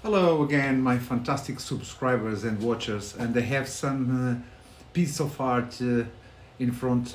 Hello again, my fantastic subscribers and watchers, and I have some piece of art in front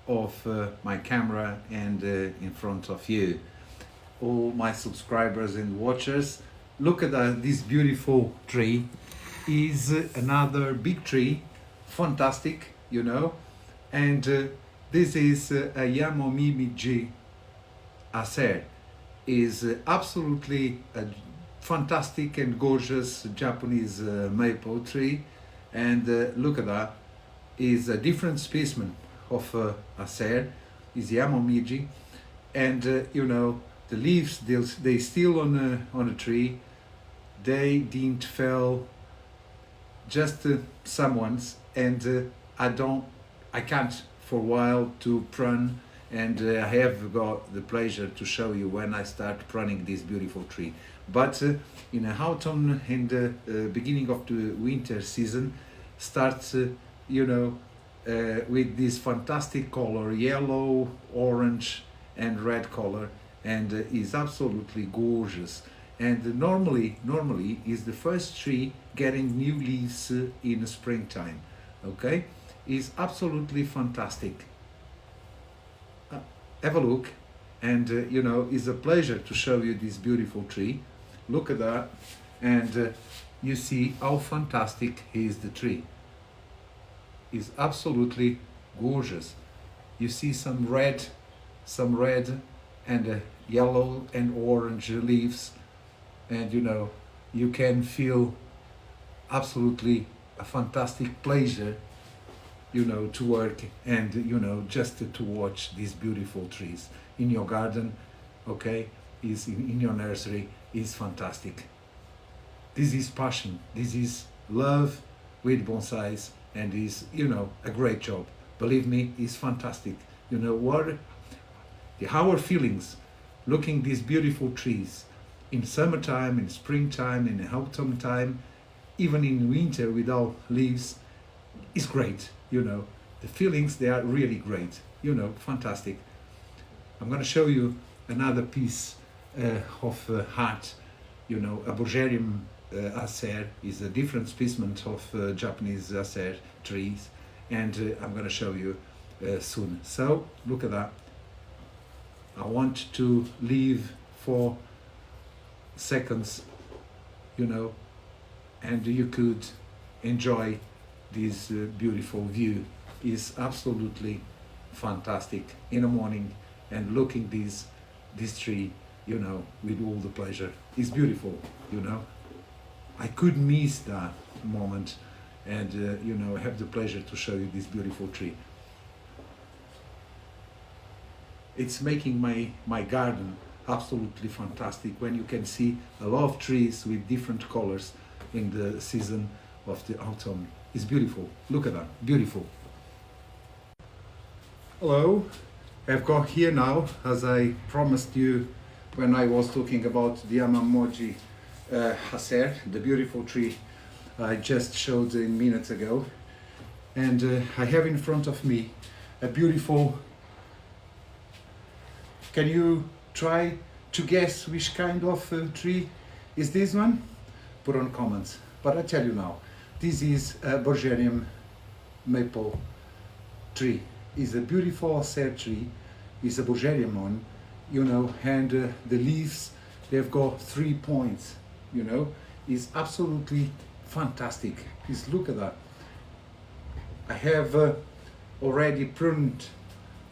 of my camera and in front of you. All my subscribers and watchers, look at this beautiful tree. Is another big tree, fantastic, and this is a Yamomimiji acer. Is absolutely a fantastic and gorgeous Japanese maple tree, and look at that, is a different specimen of acer, is Yamomiji, and the leaves they still on a tree, they didn't fell, just some ones, and I can't for a while to prune, and I have got the pleasure to show you when I start pruning this beautiful tree. But in the autumn and the beginning of the winter season starts, with this fantastic color, yellow, orange, and red color, and is absolutely gorgeous. And normally is the first tree getting new leaves in springtime. Okay, is absolutely fantastic. Have a look, and it's a pleasure to show you this beautiful tree. Look at that, and you see how fantastic is the tree. Is absolutely gorgeous. You see some red and yellow and orange leaves, and you can feel absolutely a fantastic pleasure to work, and just to watch these beautiful trees in your garden, okay, is in your nursery, is fantastic. This is passion, this is love with bonsais, and is a great job. Believe me, it's fantastic. What our feelings looking these beautiful trees in summertime, in springtime, in autumn time, even in winter without leaves, is great. The feelings, they are really great. Fantastic. I'm going to show you another piece of art. A Bulgarian acer is a different specimen of Japanese acer trees, and I'm going to show you soon. So look at that. I want to leave for seconds, and you could enjoy this beautiful view. Is absolutely fantastic in the morning, and looking this tree, with all the pleasure. It's beautiful, I couldn't miss that moment, and have the pleasure to show you this beautiful tree. It's making my garden absolutely fantastic when you can see a lot of trees with different colors in the season of the autumn. It's beautiful. Look at that, beautiful. Hello, I've got here now, as I promised you when I was talking about the Yamamoji acer, the beautiful tree I just showed minutes ago, and I have in front of me a beautiful. Can you try to guess which kind of tree is this one? Put on comments. But I tell you now, this is a Bulgarian maple tree. It's a beautiful acer tree. It's a Bulgarian one, and the leaves, they've got 3 points, It's absolutely fantastic. Just look at that. I have already pruned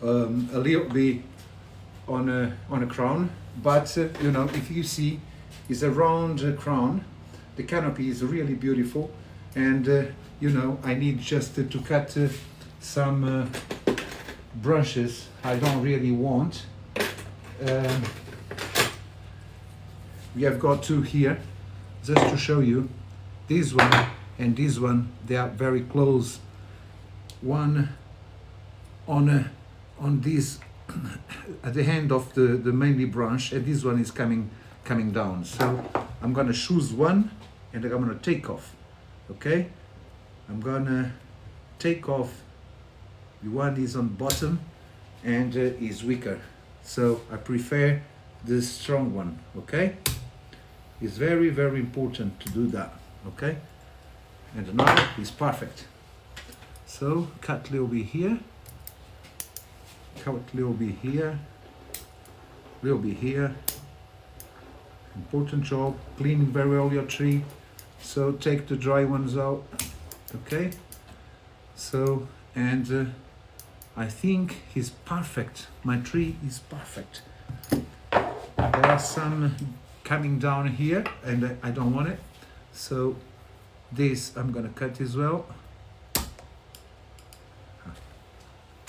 a little bit on a crown, but if you see, it's a round crown. The canopy is really beautiful, and I need just to cut some branches I don't really want. We have got two here, just to show you. This one and this one, they are very close. One on this at the end of the mainly branch, and this one is coming down. So I'm gonna choose one, and I'm gonna take off. Okay, I'm gonna take off. The one is on bottom and is weaker, so I prefer the strong one. Okay, It's very, very important to do that, okay? And another is perfect. So cut a little bit here, cut a little bit here, little bit here. Important job, cleaning very well your tree. So take the dry ones out, okay? So, and I think he's perfect. My tree is perfect. There are some coming down here and I don't want it. So this I'm gonna cut as well.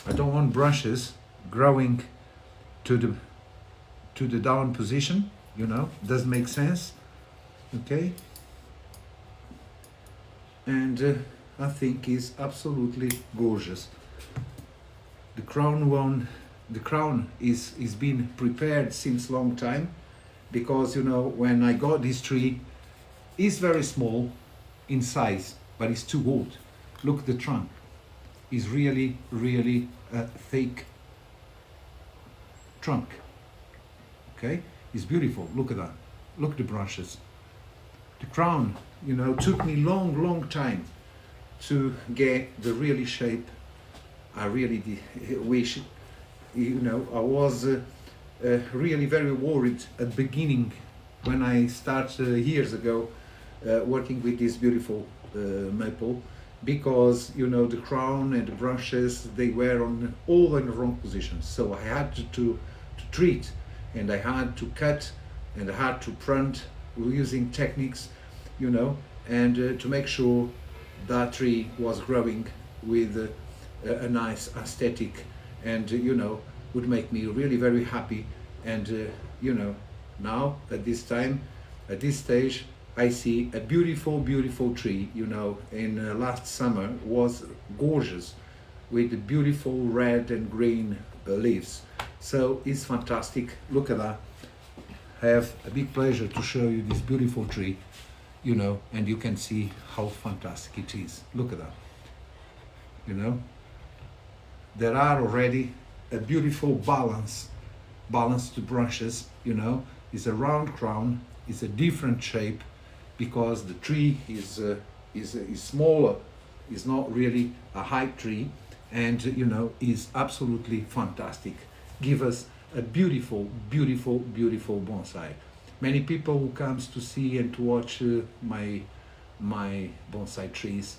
I don't want branches growing to the down position, you know, doesn't make sense, okay? And I think is absolutely gorgeous. The crown is been prepared since long time, because you know when I got this tree, it's very small in size, but it's too old. Look, the trunk is really a thick trunk. Okay, it's beautiful. Look at that. Look at the branches. The crown, you know, took me long time to get the really shape. I really wish, you know, I was really very worried at the beginning when I started years ago working with this beautiful maple, because you know the crown and the branches, they were on all in the wrong positions. So I had to treat, and I had to cut, and I had to prune using techniques, you know, and to make sure that tree was growing with a nice aesthetic, and you know, would make me really very happy. And you know, now at this time, at this stage, I see a beautiful tree, you know. In last summer was gorgeous with the beautiful red and green leaves. So it's fantastic. Look at that. I have a big pleasure to show you this beautiful tree, you know, and you can see how fantastic it is. Look at that. You know, there are already a beautiful balance to branches, you know. It's a round crown, it's a different shape, because the tree is smaller, is not really a high tree, and you know, is absolutely fantastic. Give us a beautiful bonsai. Many people who comes to see and to watch my bonsai trees,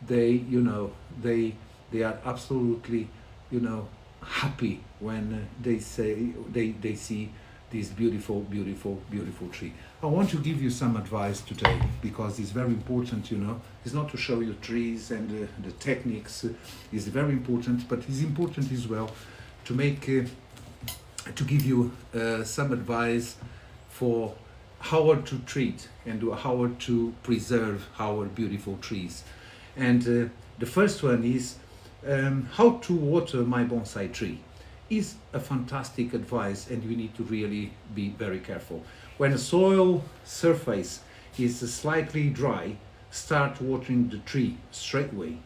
they, you know, they are absolutely, you know, happy when they see this beautiful tree. I want to give you some advice today, because it's very important, you know. It's not to show you trees and the techniques is very important, but it's important as well to make to give you some advice for how to treat and how to preserve our beautiful trees. And the first one is how to water my bonsai tree. Is a fantastic advice, and you need to really be very careful. When the soil surface is slightly dry, start watering the tree straight away,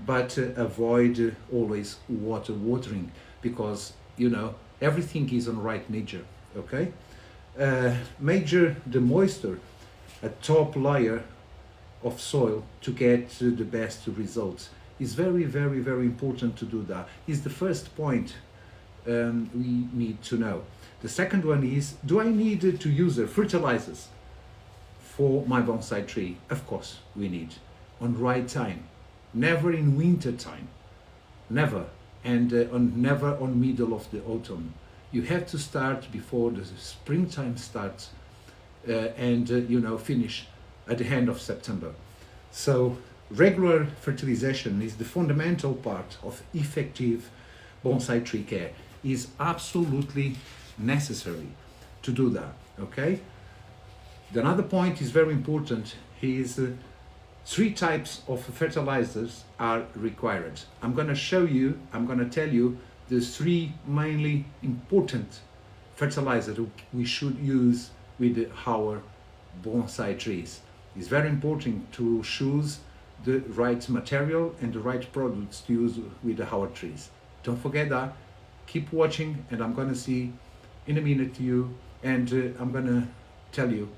but avoid always watering, because you know everything is on right measure. Okay, measure the moisture, a top layer of soil, to get the best results. It's very important to do that. It's the first point we need to know. The second one is, do I need to use fertilizers for my bonsai tree? Of course we need, on right time, never in winter time, never, and never on middle of the autumn. You have to start before the springtime starts, and you know, finish at the end of September. So regular fertilization is the fundamental part of effective bonsai tree care. Is absolutely necessary to do that. Okay, the another point is very important, is 3 types of fertilizers are required. I'm going to show you, I'm going to tell you the 3 mainly important fertilizers we should use with our bonsai trees. It's very important to choose the right material and the right products to use with our trees. Don't forget that. Keep watching, and I'm going to see in a minute to you, and I'm going to tell you